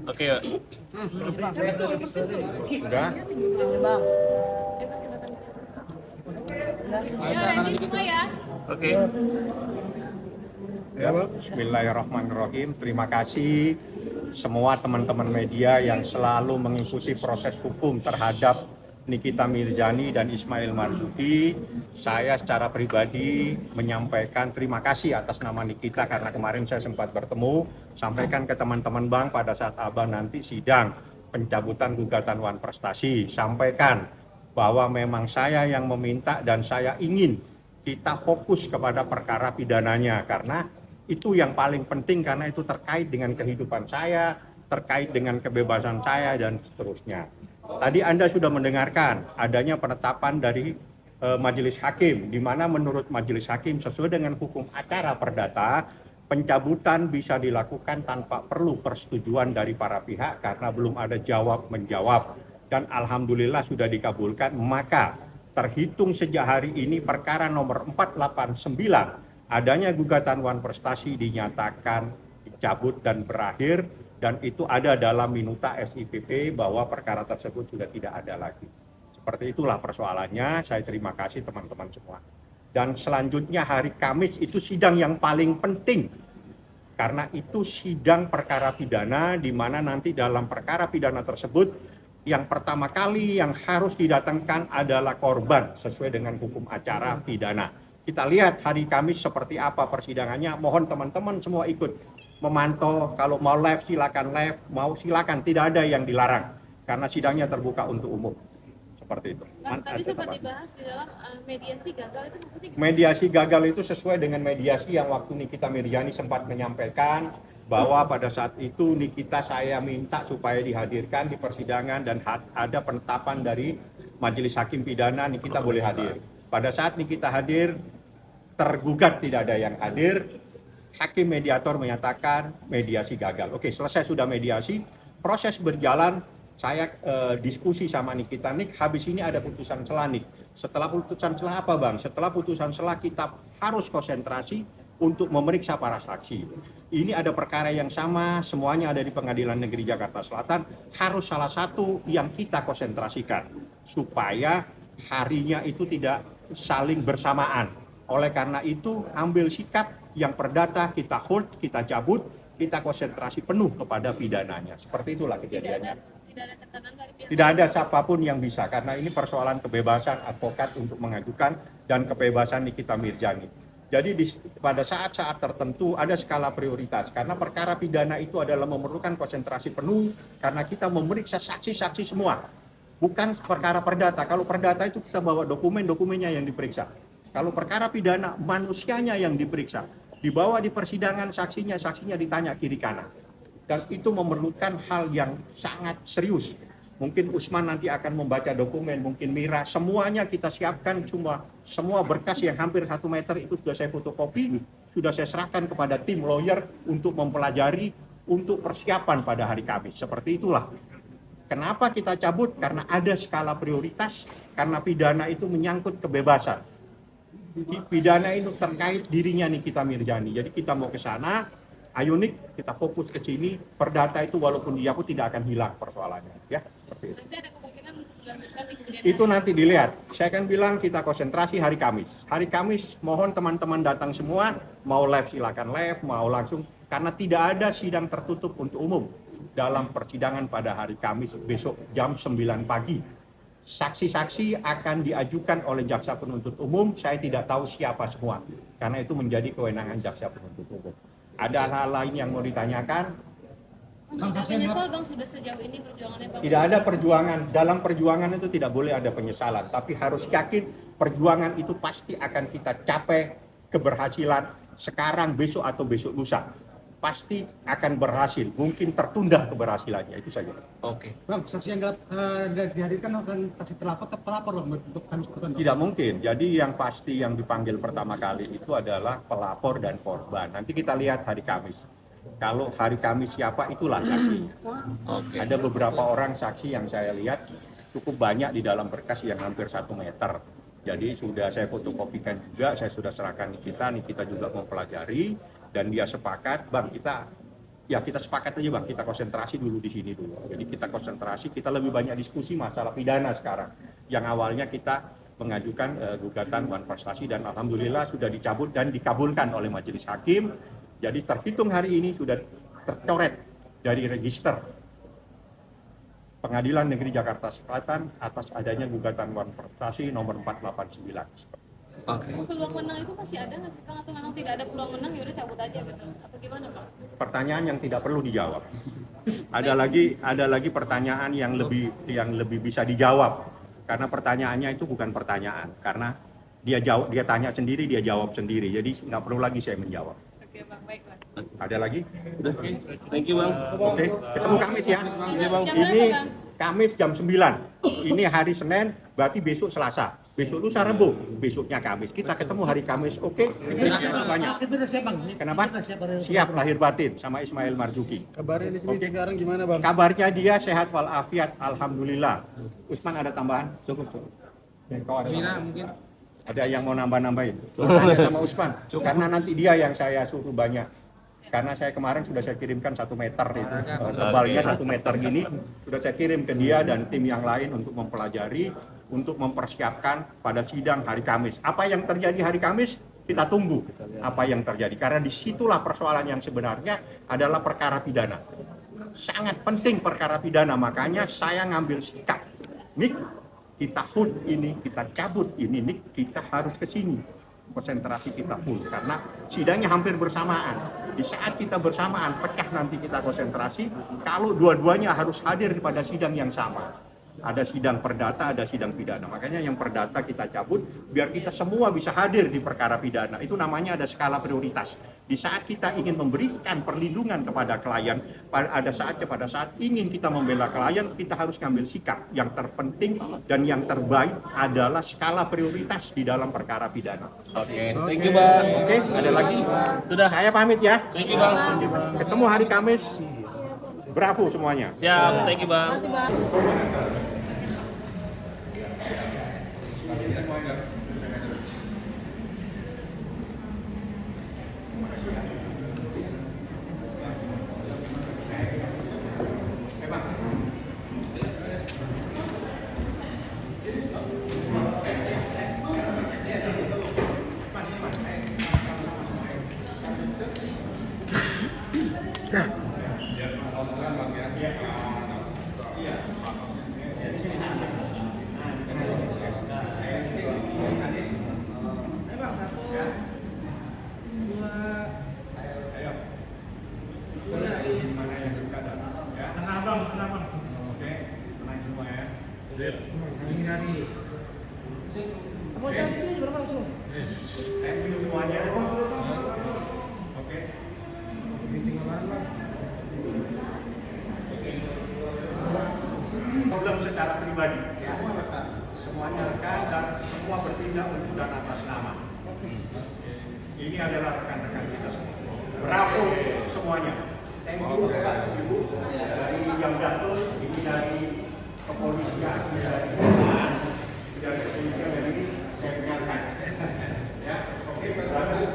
Oke, Pak. Sudah? Oke. Ya, Bismillahirrahmanirrahim. Terima kasih semua teman-teman media yang selalu mengikuti proses hukum terhadap Nikita Mirzani dan Ismail Marzuki. Saya secara pribadi menyampaikan terima kasih atas nama Nikita karena kemarin saya sempat bertemu. Sampaikan ke teman-teman Bang pada saat Abang nanti sidang pencabutan gugatan Wan Prestasi. Sampaikan bahwa memang saya yang meminta dan saya ingin kita fokus kepada perkara pidananya karena itu yang paling penting karena itu terkait dengan kehidupan saya, terkait dengan kebebasan saya dan seterusnya. Tadi Anda sudah mendengarkan adanya penetapan dari Majelis Hakim di mana menurut Majelis Hakim sesuai dengan hukum acara perdata pencabutan bisa dilakukan tanpa perlu persetujuan dari para pihak karena belum ada jawab menjawab dan alhamdulillah sudah dikabulkan. Maka terhitung sejak hari ini perkara nomor 489 adanya gugatan Wan Prestasi dinyatakan dicabut dan berakhir dan itu ada dalam minuta SIPP bahwa perkara tersebut sudah tidak ada lagi. Seperti itulah persoalannya. Saya terima kasih teman-teman semua. Dan selanjutnya hari Kamis itu sidang yang paling penting karena itu sidang perkara pidana di mana nanti dalam perkara pidana tersebut yang pertama kali yang harus didatangkan adalah korban sesuai dengan hukum acara pidana. Kita lihat hari Kamis seperti apa persidangannya. Mohon teman-teman semua ikut memantau. Kalau mau live silakan live, mau silakan, tidak ada yang dilarang karena sidangnya terbuka untuk umum. Seperti itu. Tadi sempat dibahas di dalam mediasi gagal itu maksudnya gimana? Mediasi gagal itu sesuai dengan mediasi yang waktu Nikita Mirzani sempat menyampaikan bahwa pada saat itu Nikita saya minta supaya dihadirkan di persidangan dan ada penetapan dari Majelis Hakim Pidana Nikita boleh hadir. Pada saat Nikita hadir, tergugat tidak ada yang hadir, Hakim mediator menyatakan mediasi gagal. Oke, selesai sudah mediasi, proses berjalan, saya diskusi sama Nikita, Nik, habis ini ada putusan selah, Nik. Setelah putusan selah apa, Bang? Setelah putusan selah kita harus konsentrasi untuk memeriksa para saksi. Ini ada perkara yang sama, semuanya ada di Pengadilan Negeri Jakarta Selatan, harus salah satu yang kita konsentrasikan, supaya harinya itu tidak saling bersamaan. Oleh karena itu, ambil sikap yang perdata, kita hold, kita cabut, kita konsentrasi penuh kepada pidananya. Seperti itulah kejadiannya. Tidak ada tekanan dari pihak. Tidak ada siapapun yang bisa, karena ini persoalan kebebasan advokat untuk mengajukan dan kebebasan Nikita Mirzani. Jadi pada saat-saat tertentu ada skala prioritas, karena perkara pidana itu adalah memerlukan konsentrasi penuh, karena kita memeriksa saksi-saksi semua. Bukan perkara perdata, kalau perdata itu kita bawa dokumen-dokumennya yang diperiksa. Kalau perkara pidana, manusianya yang diperiksa. Dibawa di persidangan, saksinya ditanya kiri kanan. Dan itu memerlukan hal yang sangat serius. Mungkin Usman nanti akan membaca dokumen, mungkin Mira, semuanya kita siapkan, cuma semua berkas yang hampir 1 meter itu sudah saya fotokopi, sudah saya serahkan kepada tim lawyer untuk mempelajari, untuk persiapan pada hari Kamis. Seperti itulah. Kenapa kita cabut? Karena ada skala prioritas, karena pidana itu menyangkut kebebasan. Pidana itu terkait dirinya Nikita Mirzani. Jadi kita mau ke sana, ayo Nik, kita fokus ke sini. Perdata itu walaupun dia pun tidak akan hilang persoalannya, ya. Seperti itu. Nanti ada kemungkinan untuk dilanjutkan di kemudian Itu nanti dilihat. Saya akan bilang kita konsentrasi hari Kamis. Hari Kamis mohon teman-teman datang semua, mau live silakan live, mau langsung karena tidak ada sidang tertutup untuk umum dalam persidangan pada hari Kamis besok jam 9 pagi. Saksi-saksi akan diajukan oleh jaksa penuntut umum, saya tidak tahu siapa semua, karena itu menjadi kewenangan jaksa penuntut umum. Ada hal lain yang mau ditanyakan? Bang, tidak menyesal Bang sudah sejauh ini perjuangannya Bang? Tidak ada perjuangan, dalam perjuangan itu tidak boleh ada penyesalan, tapi harus yakin perjuangan itu pasti akan kita capai keberhasilan sekarang, besok atau besok lusa. Pasti akan berhasil, mungkin tertunda keberhasilannya, itu saja. Oke. Bang, saksi yang dihadirkan akan saksi pelapor Bang, untuk Kamis tertentu? Tidak mungkin, jadi yang pasti yang dipanggil pertama kali itu adalah pelapor dan korban. Nanti kita lihat hari Kamis. Kalau hari Kamis siapa, itulah saksi. Oke. Ada beberapa orang saksi yang saya lihat cukup banyak di dalam berkas yang hampir 1 meter. Jadi sudah saya fotokopikan juga, saya sudah serahkan Nikita juga mempelajari dan dia sepakat, Bang kita Ya kita sepakat aja Bang, kita konsentrasi dulu di sini dulu. Jadi kita konsentrasi, kita lebih banyak diskusi masalah pidana sekarang. Yang awalnya kita mengajukan gugatan wan prestasi dan alhamdulillah sudah dicabut dan dikabulkan oleh majelis hakim. Jadi terhitung hari ini sudah tercoret dari register Pengadilan Negeri Jakarta Selatan atas adanya gugatan wan prestasi nomor 489. Oke. Peluang menang itu masih ada nggak sih Kang? Atau memang tidak ada peluang menang, yaudah cabut aja gitu? Atau gimana Kang? Pertanyaan yang tidak perlu dijawab. Ada lagi pertanyaan yang lebih bisa dijawab karena pertanyaannya itu bukan pertanyaan karena dia tanya sendiri, dia jawab sendiri. Jadi nggak perlu lagi saya menjawab. Oke Bang, baiklah. Ada lagi? Udah. Thank you, Bang. Oke, ketemu Kamis ya. Oke, Bang. Jam Ini berapa, Bang? Kamis jam 9. Ini hari Senin, berarti besok Selasa. Besok lusa Rabu, besoknya Kamis. Kita ketemu hari Kamis, oke? Terima kasih banyak. Itu udah siap Bang. Kenapa? Itu udah siap, Bang. Siap lahir batin sama Ismail Marzuki. Kabarnya ini Oke. sekarang gimana Bang? Kabarnya dia sehat walafiat, alhamdulillah. Usman ada tambahan? Cukup. Kau ada tambahan? Mungkin Ada yang mau nambah-nambahin? Tanya sama Usman. Karena nanti dia yang saya suruh banyak. Karena saya kemarin sudah saya kirimkan 1 meter itu, tebalnya 1 meter gini, sudah saya kirim ke dia dan tim yang lain untuk mempelajari, untuk mempersiapkan pada sidang hari Kamis. Apa yang terjadi hari Kamis? Kita tunggu apa yang terjadi. Karena disitulah persoalan yang sebenarnya adalah perkara pidana. Sangat penting perkara pidana, makanya saya ngambil sikap. Nik, kita HUT ini, kita cabut ini, Nik, kita harus ke sini. Konsentrasi kita full karena sidangnya hampir bersamaan. Di saat kita bersamaan pecah nanti kita konsentrasi kalau dua-duanya harus hadir pada sidang yang sama. Ada sidang perdata, ada sidang pidana. Makanya yang perdata kita cabut biar kita semua bisa hadir di perkara pidana. Itu namanya ada skala prioritas. Di saat kita ingin memberikan perlindungan kepada klien, pada saat ingin kita membela klien, kita harus ngambil sikap. Yang terpenting dan yang terbaik adalah skala prioritas di dalam perkara pidana. Oke. Thank you, Bang. Oke, ada lagi? Sudah. Saya pamit ya. Thank you, Bang. Ketemu hari Kamis. Bravo semuanya. Siap. Thank you, Bang. Mana yang suka datang? Ya. Oke, tenang semua ya. Thank you semuanya. Oke. Problem secara pribadi. Semuanya rekan dan semua bertindak untuk dan atas nama. Ini adalah rekan-rekan kita semua. Bravo semuanya. Thank you Ibu dari Jamdatul, ini dari kepolisian, ini dari kejaksaan, dari kepolisian dan ini saya dengarkan. Ya, oke, berarti.